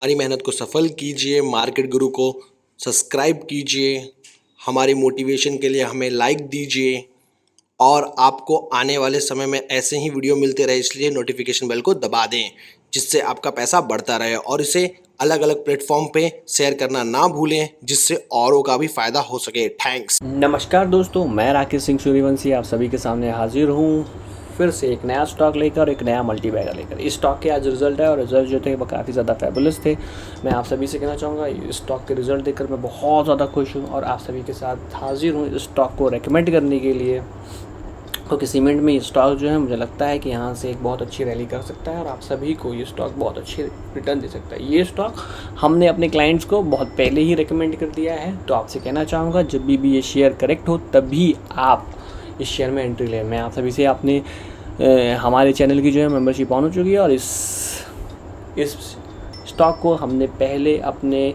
हमारी मेहनत को सफल कीजिए, मार्केट गुरु को सब्सक्राइब कीजिए, हमारी मोटिवेशन के लिए हमें लाइक दीजिए और आपको आने वाले समय में ऐसे ही वीडियो मिलते रहे, इसलिए नोटिफिकेशन बेल को दबा दें जिससे आपका पैसा बढ़ता रहे और इसे अलग अलग प्लेटफॉर्म पे शेयर करना ना भूलें जिससे औरों का भी फ़ायदा हो सके। थैंक्स। नमस्कार दोस्तों, मैं राकेश सिंह सूर्यवंशी आप सभी के सामने हाजिर हूँ फिर से एक नया स्टॉक लेकर, एक नया मल्टीबैगर लेकर। इस स्टॉक के आज रिजल्ट है और रिजल्ट जो थे वो काफ़ी ज़्यादा फैबुलस थे। मैं आप सभी से कहना चाहूँगा इस स्टॉक के रिजल्ट देखकर मैं बहुत ज़्यादा खुश हूँ और आप सभी के साथ हाजिर हूँ इस स्टॉक को रेकमेंड करने के लिए, क्योंकि सीमेंट में ये स्टॉक जो है मुझे लगता है कि यहाँ से एक बहुत अच्छी रैली कर सकता है और आप सभी को ये स्टॉक बहुत अच्छी रिटर्न दे सकता है। ये स्टॉक हमने अपने क्लाइंट्स को बहुत पहले ही रेकमेंड कर दिया है, तो आपसे कहना चाहूँगा जब भी ये शेयर करेक्ट हो तभी आप इस शेयर में एंट्री लें। मैं आप सभी से अपने हमारे चैनल की जो है मेंबरशिप ऑन हो चुकी है और इस स्टॉक को हमने पहले अपने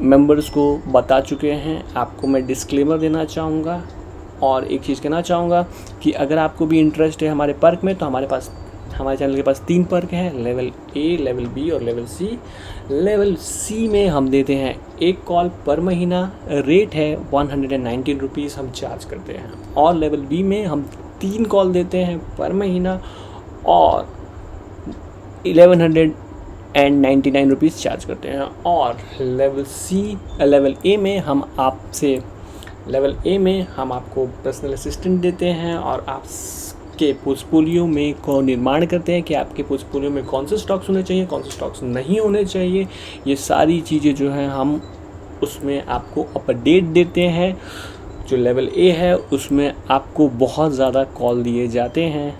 मेंबर्स को बता चुके हैं। आपको मैं डिस्क्लेमर देना चाहूँगा और एक चीज़ कहना चाहूँगा कि अगर आपको भी इंटरेस्ट है हमारे पर्क में, तो हमारे चैनल के पास 3 पर्क हैं, लेवल ए, लेवल बी और लेवल सी। लेवल सी में हम देते हैं 1 कॉल पर महीना, रेट है 119 रुपीज़ हम चार्ज करते हैं। और लेवल बी में हम 3 कॉल देते हैं पर महीना और 1199 रुपीज़ चार्ज करते हैं। और लेवल ए में हम आपको पर्सनल असिस्टेंट देते हैं और आपके पोर्टफोलियो में को निर्माण करते हैं कि आपके पोर्टफोलियो में कौन से स्टॉक्स होने चाहिए, कौन से स्टॉक्स नहीं होने चाहिए। ये सारी चीज़ें जो हैं हम उसमें आपको अपडेट देते हैं। जो लेवल ए है उसमें आपको बहुत ज़्यादा कॉल दिए जाते हैं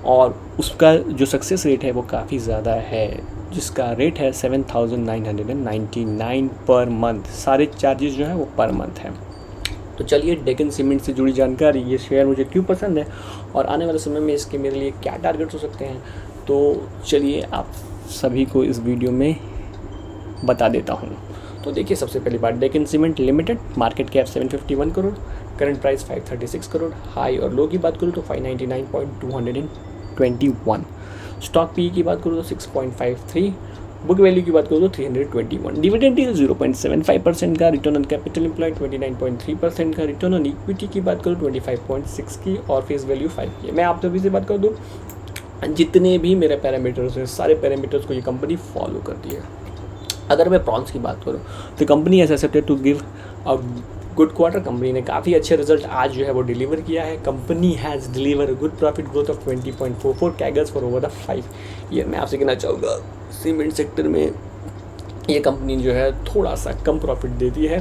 और उसका जो सक्सेस रेट है वो काफ़ी ज़्यादा है, जिसका रेट है 7,999 पर मंथ। सारे चार्जेस जो हैं वो पर मंथ हैं। तो चलिए, डेक्कन सीमेंट से जुड़ी जानकारी, ये शेयर मुझे क्यों पसंद है और आने वाले समय में इसके मेरे लिए क्या टारगेट्स हो सकते हैं, तो चलिए आप सभी को इस वीडियो में बता देता हूँ। तो देखिए, सबसे पहली बात, Deccan cement limited, market cap 751 crore, current price 536 crore. High और लो की बात करूँ तो 599.221। स्टॉक पी की बात करूँ तो 6.53, बुक वैल्यू की बात करूँ तो 321। डिविडेंड यील्ड 0.75% का, रिटर्न ऑन कैपिटल एम्प्लॉयड 29.3% का, रिटर्न ऑन इक्विटी की बात करूँ 25.6 की और फेस वैल्यू 5 की। मैं आप सभी से बात कर दूँ, जितने भी मेरे पैरामीटर्स हैं सारे पैरामीटर्स को ये कंपनी फॉलो करती है। अगर मैं प्रॉन्स की बात करूँ तो company has accepted to give a good quarter. Company ने काफ़ी अच्छे रिजल्ट आज जो है वो डिलीवर किया है। Company has deliver good profit growth of 20.44 CAGRs for over the 5 year. मैं आपसे कहना चाहूँगा सीमेंट सेक्टर में ये कंपनी जो है थोड़ा सा कम प्रॉफिट देती है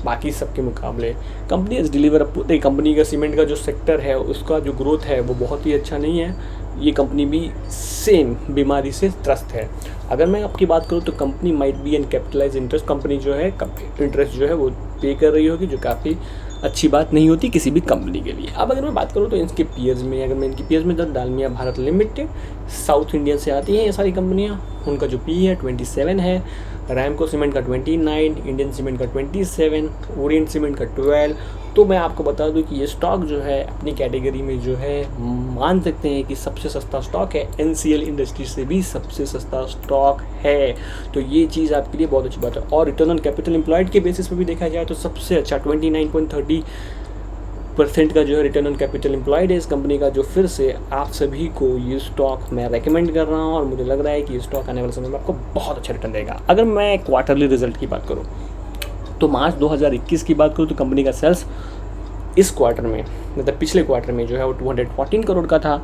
बाकी सबके मुकाबले। कंपनी हैज़ डिलीवर, कंपनी का सीमेंट का जो सेक्टर है उसका जो ग्रोथ है वो बहुत ही अच्छा नहीं है। ये कंपनी भी सेम बीमारी से त्रस्त है। अगर मैं आपकी बात करूँ तो company might be an capitalise interest, company जो है इंटरेस्ट जो है वो पे कर रही होगी, जो काफ़ी अच्छी बात नहीं होती किसी भी कंपनी के लिए। अब अगर मैं बात करूँ तो इनके पीयर्स में, अगर मैं इनकी पीयर्स में, तो Dalmia Bharat limited, south Indian से आती हैं ये सारी कंपनियाँ, उनका जो पी है 27 है, रैमको सीमेंट का 29, इंडियन सीमेंट का 27, ओरिएंट सीमेंट का 12। तो मैं आपको बता दूं कि ये स्टॉक जो है अपनी कैटेगरी में जो है मान सकते हैं कि सबसे सस्ता स्टॉक है। NCL इंडस्ट्री से भी सबसे सस्ता स्टॉक है, तो ये चीज़ आपके लिए बहुत अच्छी बात है। और रिटर्न ऑन कैपिटल एम्प्लॉयड के बेसिस पे भी देखा जाए तो सबसे अच्छा 29.30% का जो है रिटर्न ऑन कैपिटल एम्प्लॉयड है इस कंपनी का, जो फिर से आप सभी को ये स्टॉक मैं रेकमेंड कर रहा हूँ और मुझे लग रहा है कि ये स्टॉक आने वाले समय में आपको बहुत अच्छा रिटर्न देगा। अगर मैं क्वार्टरली रिजल्ट की बात करूँ तो मार्च 2021 की बात करूँ तो कंपनी का सेल्स इस क्वार्टर में, मतलब पिछले क्वार्टर में जो है वो 214 करोड़ का था।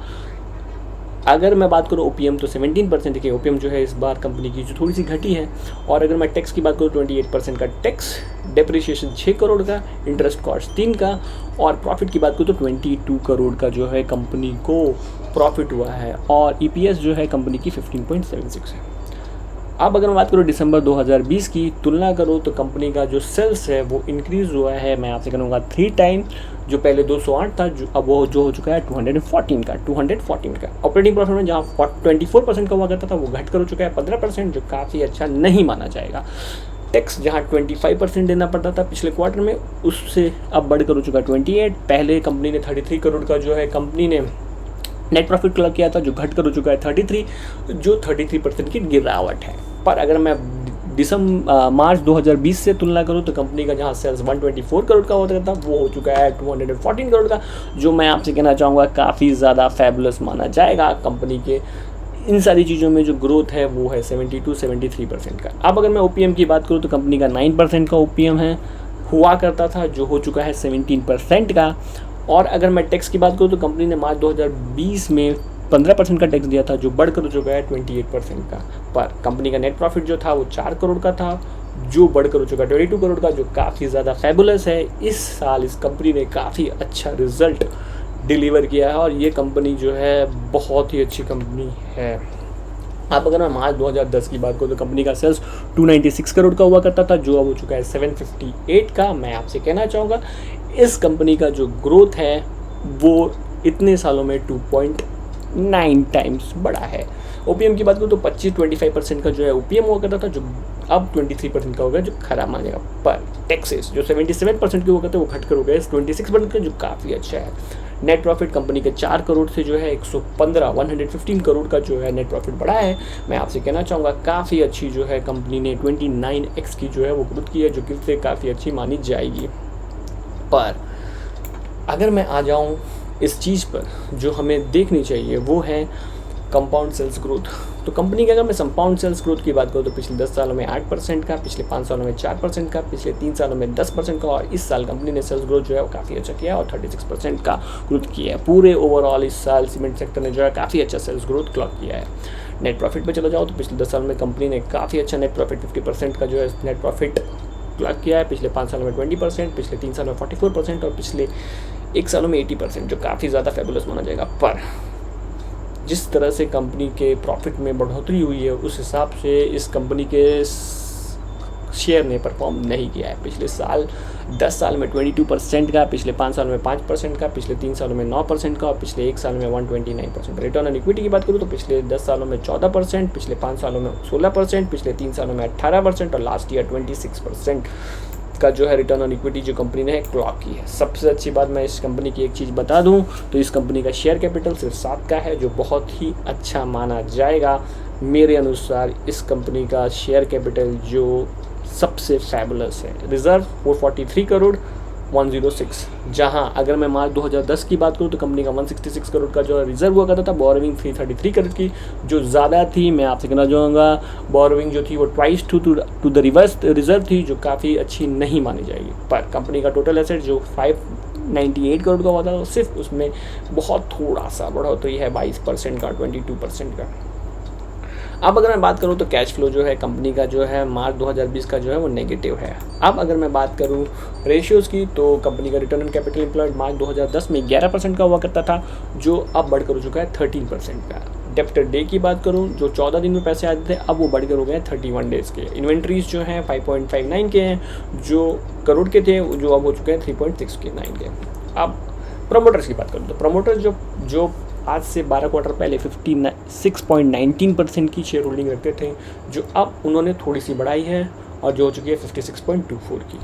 अगर मैं बात करूँ OPM तो 17% की OPM जो है इस बार कंपनी की जो थोड़ी सी घटी है। और अगर मैं टैक्स की बात करूँ 28% का टैक्स, डेप्रिसिएशन 6 करोड़ का, इंटरेस्ट कॉस्ट 3 का, और प्रॉफिट की बात करूँ तो 22 करोड़ का जो है कंपनी को प्रॉफिट हुआ है। और EPS जो है कंपनी की 15.76 है। अब अगर मैं बात करूँ दिसंबर 2020 की तुलना करूँ तो कंपनी का जो सेल्स है वो इंक्रीज़ हुआ है, मैं आपसे कहूँगा 3 टाइम, जो पहले 208 था, जो अब वो जो हो चुका है 214 का। ऑपरेटिंग प्रॉफिट में जहाँ 24% का हुआ करता था वो घट कर हो चुका है 15%, जो काफ़ी अच्छा नहीं माना जाएगा। टैक्स जहाँ 25% देना पड़ता था पिछले क्वार्टर में, उससे अब बढ़कर हो चुका है 28। पहले कंपनी ने 33 करोड़ का जो है कंपनी ने नेट प्रॉफिट क्लॉक किया था जो घट कर हो चुका है 33, जो 33% की गिरावट है। पर अगर मैं मार्च 2020 से तुलना करूं तो कंपनी का जहां सेल्स 124 करोड़ का होता था वो हो चुका है 214 करोड़ का, जो मैं आपसे कहना चाहूँगा काफ़ी ज़्यादा फैबुलस माना जाएगा। कंपनी के इन सारी चीज़ों में जो ग्रोथ है वो है 72-73% का। अब अगर मैं ओपीएम की बात करूँ तो कंपनी का 9% का ओपीएम है, हुआ करता था, जो हो चुका है 17% का। और अगर मैं टैक्स की बात करूँ तो कंपनी ने मार्च 2020 में 15% का टैक्स दिया था, जो बढ़कर हो चुका है 28% का। पर कंपनी का नेट प्रॉफिट जो था वो 4 करोड़ का था, जो बढ़कर हो चुका है 22 करोड़ का, जो काफ़ी ज़्यादा फैबुलस है। इस साल इस कंपनी ने काफ़ी अच्छा रिजल्ट डिलीवर किया है और ये कंपनी जो है बहुत ही अच्छी कंपनी है। अब अगर मैं मार्च 2010 की बात करूँ तो कंपनी का सेल्स 296 करोड़ का हुआ करता था, जो अब हो चुका है 758 का। मैं आपसे कहना चाहूँगा इस कंपनी का जो ग्रोथ है वो इतने सालों में 2.9 टाइम्स बढ़ा है। ओपीएम की बात करूँ तो 25-25% का जो है ओपीएम हुआ करता था, जो अब 23% का हो गया, जो खराब मानेगा। पर टैक्सेस जो 77% के हुआ करते वो घट कर हो गए 26% का, जो काफ़ी अच्छा है। नेट प्रॉफिट कंपनी के 4 करोड़ से जो है 115 करोड़ का जो है नेट प्रॉफिट बढ़ा है। मैं आपसे कहना चाहूँगा काफ़ी अच्छी जो है कंपनी ने 29x की जो है वो ग्रोथ की है, जो कि से काफ़ी अच्छी मानी जाएगी। पर अगर मैं आ जाऊँ इस चीज़ पर जो हमें देखनी चाहिए वो है कंपाउंड सेल्स ग्रोथ। तो कंपनी के अगर मैं कंपाउंड सेल्स ग्रोथ की बात करूँ तो पिछले 10 सालों में 8% का, पिछले 5 सालों में 4% का, पिछले 3 सालों में 10% का, और इस साल कंपनी ने सेल्स ग्रोथ जो है वो काफ़ी अच्छा किया और 36% का ग्रोथ किया है। पूरे ओवरऑल इस साल सीमेंट सेक्टर ने जो है काफ़ी अच्छा सेल्स ग्रोथ क्लॉक किया है। नेट प्रॉफिट पर चला जाओ तो पिछले 10 साल में कंपनी ने काफ़ी अच्छा नेट प्रॉफिट 50% का जो है नेट प्रॉफिट क्लॉक किया है। पिछले 5 सालों में 20%, पिछले 3 साल में 44% और पिछले 1 सालों में 80%, जो काफ़ी ज़्यादा फैबुलस माना जाएगा। पर जिस तरह से कंपनी के प्रॉफिट में बढ़ोतरी हुई है उस हिसाब से इस कंपनी के शेयर ने परफॉर्म नहीं किया है। पिछले साल 10 साल में 22% का, पिछले 5 साल में 5% का, पिछले 3 सालों में 9% का और पिछले 1 साल में 129%। रिटर्न ऑन इक्विटी की बात करूँ तो पिछले 10 सालों में 14%, पिछले 5 सालों में 16%, पिछले 3 सालों में 18% और लास्ट ईयर 26% का जो है रिटर्न ऑन इक्विटी जो कंपनी ने क्लॉक की है। सबसे अच्छी बात मैं इस कंपनी की एक चीज़ बता दूं तो इस कंपनी का शेयर कैपिटल सिर्फ 7 का है, जो बहुत ही अच्छा माना जाएगा। मेरे अनुसार इस कंपनी का शेयर कैपिटल जो सबसे फैबुलस है। रिजर्व 443 करोड़ 106, जहां अगर मैं मार्च 2010 की बात करूं तो कंपनी का 166 करोड़ का जो रिजर्व हुआ करता था। बोरोविंग 333 करोड़ की जो ज़्यादा थी। मैं आपसे कहना चाहूँगा बोरोविंग जो थी वो twice to the reverse reserve थी, जो काफ़ी अच्छी नहीं मानी जाएगी। पर कंपनी का टोटल एसेट जो 598 करोड़ का हुआ था, सिर्फ उसमें बहुत थोड़ा सा बढ़ोतरी है 22% का, 22% का। अब अगर मैं बात करूं तो कैश फ्लो जो है कंपनी का जो है मार्च 2020 का जो है वो नेगेटिव है। अब अगर मैं बात करूं रेशियोज़ की तो कंपनी का रिटर्न ऑन कैपिटल एम्प्लॉयड मार्च 2010 में 11% का हुआ करता था, जो अब बढ़कर हो चुका है 13% का। डेप्टर डे की बात करूं जो 14 दिन में पैसे आते थे, अब वो बढ़कर हो गए 31 डेज़ के। इन्वेंट्रीज जो हैं 5.59 के हैं, जो करोड़ के थे, जो अब हो चुके हैं 3.69 के। अब प्रोमोटर्स की बात करूँ तो प्रोमोटर्स जो आज से 12 क्वार्टर पहले 56.19% की शेयर होल्डिंग रखते थे, जो अब उन्होंने थोड़ी सी बढ़ाई है और जो हो चुकी है 56.24 की।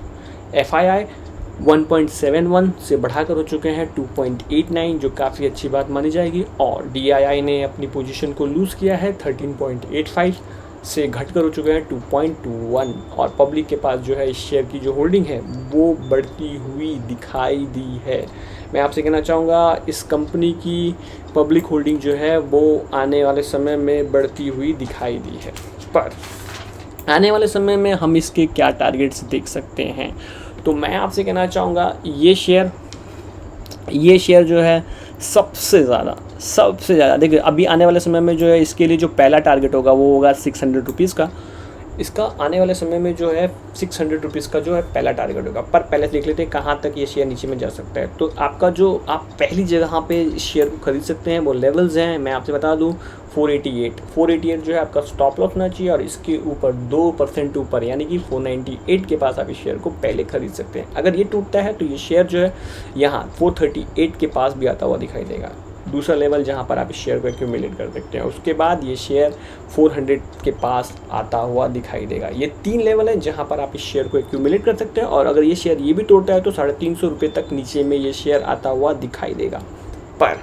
FII 1.71 से बढ़ाकर हो चुके हैं 2.89, जो काफ़ी अच्छी बात मानी जाएगी। और DII ने अपनी पोजीशन को लूज़ किया है 13.85 से घटकर हो चुके हैं 2.21। और पब्लिक के पास जो है इस शेयर की जो होल्डिंग है वो बढ़ती हुई दिखाई दी है। मैं आपसे कहना चाहूँगा इस कंपनी की पब्लिक होल्डिंग जो है वो आने वाले समय में बढ़ती हुई दिखाई दी है। पर आने वाले समय में हम इसके क्या टारगेट्स देख सकते हैं, तो मैं आपसे कहना चाहूँगा ये शेयर जो है सबसे ज़्यादा देखिए अभी आने वाले समय में जो है इसके लिए जो पहला टारगेट होगा वो होगा 600 रुपीज़ का। इसका आने वाले समय में जो है 600 रुपीज़ का जो है पहला टारगेट होगा। पर पहले देख लेते हैं कहाँ तक ये शेयर नीचे में जा सकता है। तो आपका जो आप पहली जगह पे शेयर को खरीद सकते हैं वो लेवल्स हैं। मैं आपसे बता दूँ 488 जो है आपका स्टॉप लॉस होना चाहिए और इसके ऊपर 2% ऊपर यानी कि 498 के पास आप इस शेयर को पहले खरीद सकते हैं। अगर ये टूटता है तो ये शेयर जो है यहाँ 438 के पास भी आता हुआ दिखाई देगा, दूसरा लेवल जहां पर आप इस शेयर को एक्यूमुलेट कर सकते हैं। उसके बाद ये शेयर 400 के पास आता हुआ दिखाई देगा। ये 3 लेवल है जहां पर आप इस शेयर को एक्यूमुलेट कर सकते हैं। और अगर ये शेयर ये भी तोड़ता है तो 350 रुपये तक नीचे में ये शेयर आता हुआ दिखाई देगा। पर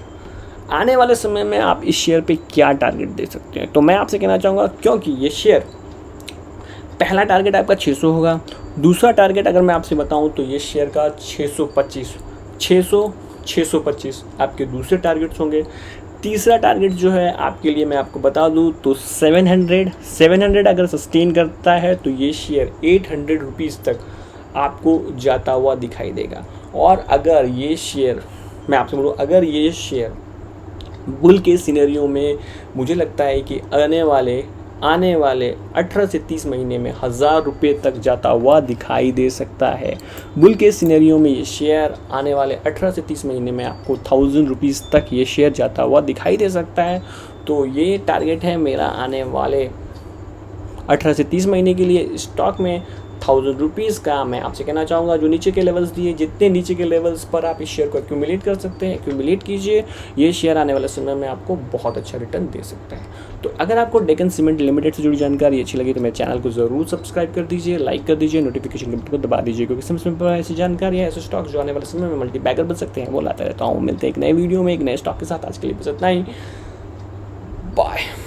आने वाले समय में आप इस शेयर पे क्या टारगेट दे सकते हैं? तो मैं आपसे कहना चाहूँगा, क्योंकि ये शेयर पहला टारगेट आपका 600 होगा, दूसरा टारगेट अगर मैं आपसे बताऊं तो ये शेयर का 625 आपके दूसरे टारगेट्स होंगे। तीसरा टारगेट जो है आपके लिए मैं आपको बता दूं तो 700 अगर सस्टेन करता है तो ये शेयर 800 रुपीज़ तक आपको जाता हुआ दिखाई देगा। और अगर ये शेयर, मैं आपसे बोलूँ, अगर ये शेयर बुल के सिनेरियो में मुझे लगता है कि आने वाले 18 से 30 महीने में 1000 रुपये तक जाता हुआ दिखाई दे सकता है। बुल के सिनेरियो में ये शेयर आने वाले 18 से 30 महीने में आपको 1000 रुपीज़ तक ये शेयर जाता हुआ दिखाई दे सकता है। तो ये टारगेट है मेरा आने वाले 18 से 30 महीने के लिए स्टॉक में 1000 रुपीज़ का। मैं आपसे कहना चाहूँगा जो नीचे के लेवल्स दिए, जितने नीचे के लेवल्स पर आप इस शेयर को एक्यूमुलेट कर सकते हैं, एक्यूमुलेट कीजिए। ये शेयर आने वाले समय में आपको बहुत अच्छा रिटर्न दे सकता है। तो अगर आपको डेक्कन सीमेंट लिमिटेड से जुड़ी जानकारी अच्छी लगी तो मेरे चैनल को ज़रूर सब्सक्राइब कर दीजिए, लाइक कर दीजिए, नोटिफिकेशन घंटे को दबा दीजिए, क्योंकि समय पर ऐसी जानकारी है, ऐसे स्टॉक्स जो आने वाले समय में मल्टी बैगर बन सकते हैं वो लाता रहता हूँ। मिलते हैं एक नए वीडियो में एक नए स्टॉक के साथ। आज के लिए बस इतना ही, बाय।